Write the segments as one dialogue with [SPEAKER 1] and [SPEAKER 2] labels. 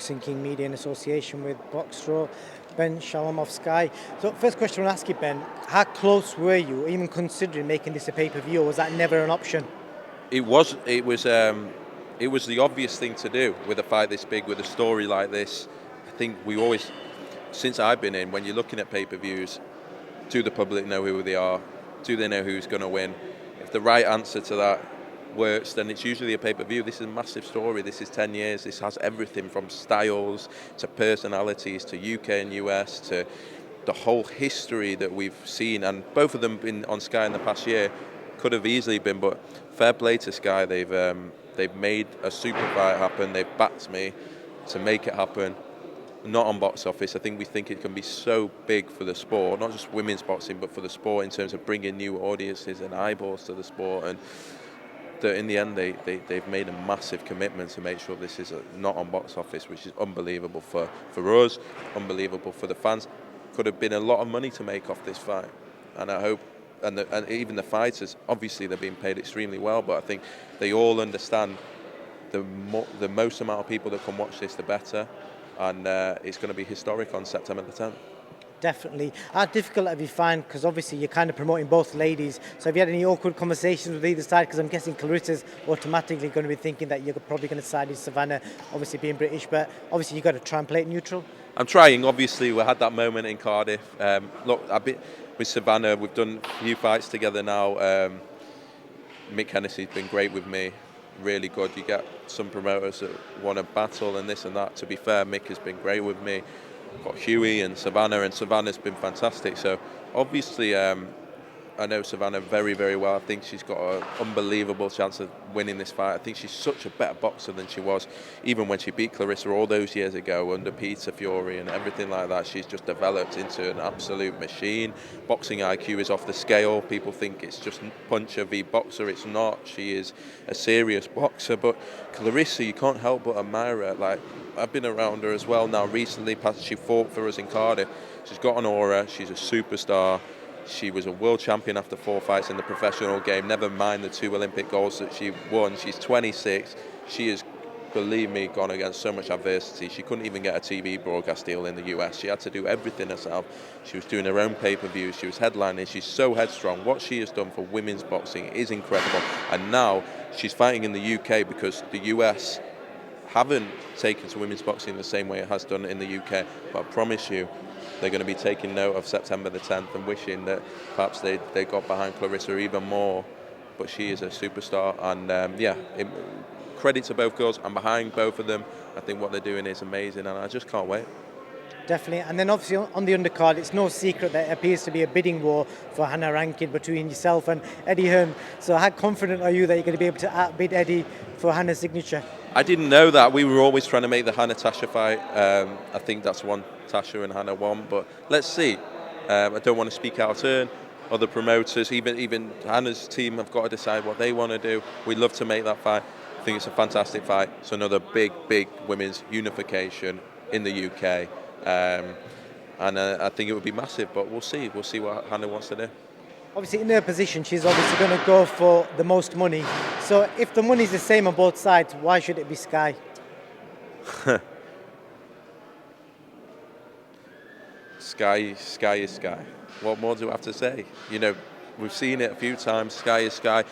[SPEAKER 1] Boxing King Media in association with Boxro, Ben Shalom of Sky. So first question I want to ask you, Ben, how close were you even considering making this a pay-per-view, or was that never an option?
[SPEAKER 2] It was the obvious thing to do with a fight this big, with a story like this. I think we always, since I've been in, when you're looking at pay-per-views, do the public know who they are? Do they know who's going to win? If the right answer to that works, then it's usually a pay-per-view. This is a massive story. This is 10 years. This has everything from styles to personalities to UK and US to the whole history that we've seen. And both of them been on Sky in the past year. Could have easily been, but fair play to Sky. They've made a super fight happen. They've backed me to make it happen. Not on box office. I think we think it can be so big for the sport, not just women's boxing, but for the sport in terms of bringing new audiences and eyeballs to the sport. And that in the end, they've made a massive commitment to make sure this is not on box office, which is unbelievable for us, unbelievable for the fans. Could have been a lot of money to make off this fight, and I hope. And even the fighters, obviously they're being paid extremely well, but I think they all understand the most amount of people that can watch this, the better. And it's going to be historic on September the 10th.
[SPEAKER 1] Definitely. How difficult have you found, because obviously you're kind of promoting both ladies, so have you had any awkward conversations with either side? Because I'm guessing Clarissa's automatically going to be thinking that you're probably going to side with Savannah, obviously being British, but obviously you've got to try and play it neutral.
[SPEAKER 2] I'm trying. Obviously, we had that moment in Cardiff. Look, with Savannah, we've done a few fights together now. Mick Hennessy's been great with me. Really good. You get some promoters that want to battle and this and that. To be fair, Mick has been great with me. I've got Huey and Savannah's been fantastic. So obviously, I know Savannah very, very well. I think she's got an unbelievable chance of winning this fight. I think she's such a better boxer than she was even when she beat Clarissa all those years ago under Peter Fury and everything like that. She's just developed into an absolute machine. Boxing IQ is off the scale. People think it's just puncher v boxer. It's not. She is a serious boxer. But Clarissa, you can't help but admire her. Like, I've been around her as well now recently. She fought for us in Cardiff. She's got an aura. She's a superstar. She was a world champion after 4 fights in the professional game, never mind the 2 Olympic golds that she won. She's 26. She has, believe me, gone against so much adversity. She couldn't even get a TV broadcast deal in the US. She had to do everything herself. She was doing her own pay-per-view. She was headlining. She's so headstrong. What she has done for women's boxing is incredible. And now she's fighting in the UK because the US haven't taken to women's boxing the same way it has done in the UK. But I promise you, they're going to be taking note of September the 10th and wishing that perhaps they got behind Clarissa even more. But she is a superstar, and credit to both girls. I'm behind both of them. I think what they're doing is amazing, and I just can't wait.
[SPEAKER 1] Definitely. And then obviously on the undercard, it's no secret that it appears to be a bidding war for Hannah Rankin between yourself and Eddie Hearn. So how confident are you that you're going to be able to outbid Eddie for Hannah's signature?
[SPEAKER 2] I didn't know that. We were always trying to make the Hannah-Tasha fight. I think that's one Tasha and Hannah won, but let's see. I don't want to speak out of turn. Other promoters, even Hannah's team, have got to decide what they want to do. We'd love to make that fight. I think it's a fantastic fight. It's another big women's unification in the UK. And I think it would be massive, but we'll see. We'll see what Hannah wants to do.
[SPEAKER 1] Obviously, in her position, she's obviously going to go for the most money. So if the money's the same on both sides, why should it be Sky?
[SPEAKER 2] Sky is Sky. What more do I have to say? You know, we've seen it a few times. Sky is Sky.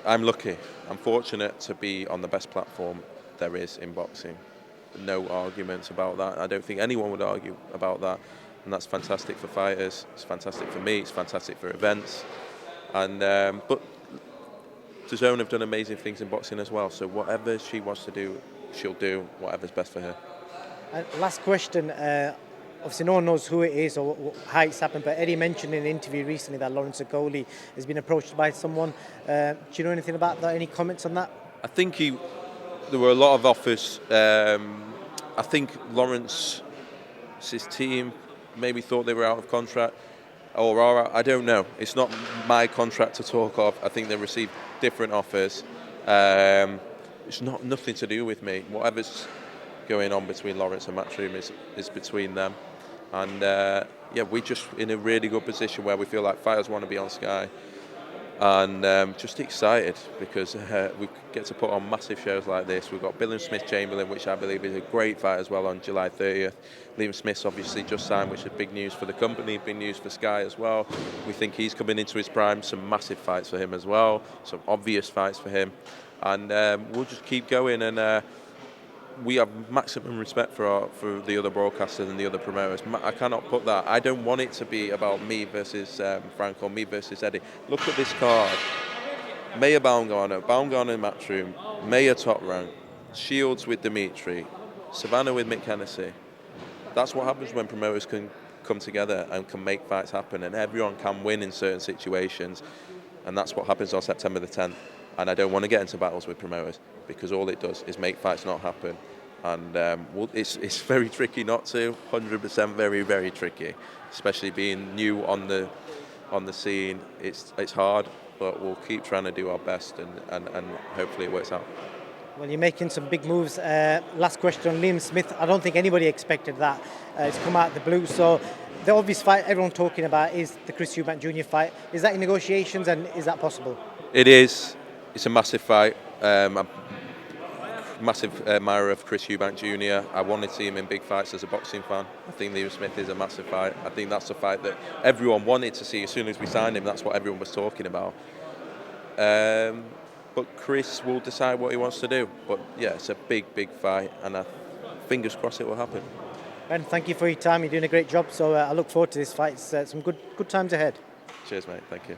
[SPEAKER 2] I'm lucky. I'm fortunate to be on the best platform there is in boxing. No arguments about that. I don't think anyone would argue about that. And that's fantastic for fighters. It's fantastic for me. It's fantastic for events. And but DAZN have done amazing things in boxing as well. So whatever she wants to do, she'll do whatever's best for her.
[SPEAKER 1] Last question. Obviously, no one knows who it is or how it's happened, but Eddie mentioned in an interview recently that Lorenzo Gonzalez has been approached by someone. Do you know anything about that? Any comments on that?
[SPEAKER 2] I think there were a lot of offers. I think Lawrence's team maybe thought they were out of contract, or I don't know. It's not my contract to talk of. I think they received different offers. It's nothing to do with me. Whatever's going on between Lawrence and MATCHROOM is between them. And we're just in a really good position where we feel like fighters want to be on Sky. And just excited because we get to put on massive shows like this. We've got Bill and Smith Chamberlain, which I believe is a great fight as well, on July 30th. Liam Smith's obviously just signed, which is big news for the company, big news for Sky as well. We think he's coming into his prime. Some massive fights for him as well, some obvious fights for him. And we'll just keep going, and we have maximum respect for the other broadcasters and the other promoters. I cannot put that. I don't want it to be about me versus Frank or me versus Eddie. Look at this card. Maya Baumgartner in Matchroom, Maya top rank, Shields with Dimitri, Savannah with Mick Hennessy. That's what happens when promoters can come together and can make fights happen, and everyone can win in certain situations. And that's what happens on September the 10th. And I don't want to get into battles with promoters, because all it does is make fights not happen. And it's very tricky not to, 100% very, very tricky, especially being new on the scene. It's hard, but we'll keep trying to do our best, and hopefully it works out.
[SPEAKER 1] Well, you're making some big moves. Last question on Liam Smith. I don't think anybody expected that. It's come out of the blue. So the obvious fight everyone's talking about is the Chris Eubank Jr. fight. Is that in negotiations, and is that possible?
[SPEAKER 2] It is. It's a massive fight. I'm a massive admirer of Chris Eubank Jr. I wanted to see him in big fights as a boxing fan. I think Liam Smith is a massive fight. I think that's a fight that everyone wanted to see as soon as we signed him. That's what everyone was talking about. But Chris will decide what he wants to do. But yeah, it's a big, big fight, and fingers crossed it will happen.
[SPEAKER 1] Ben, thank you for your time. You're doing a great job. So I look forward to this fight. It's some good times ahead.
[SPEAKER 2] Cheers, mate. Thank you.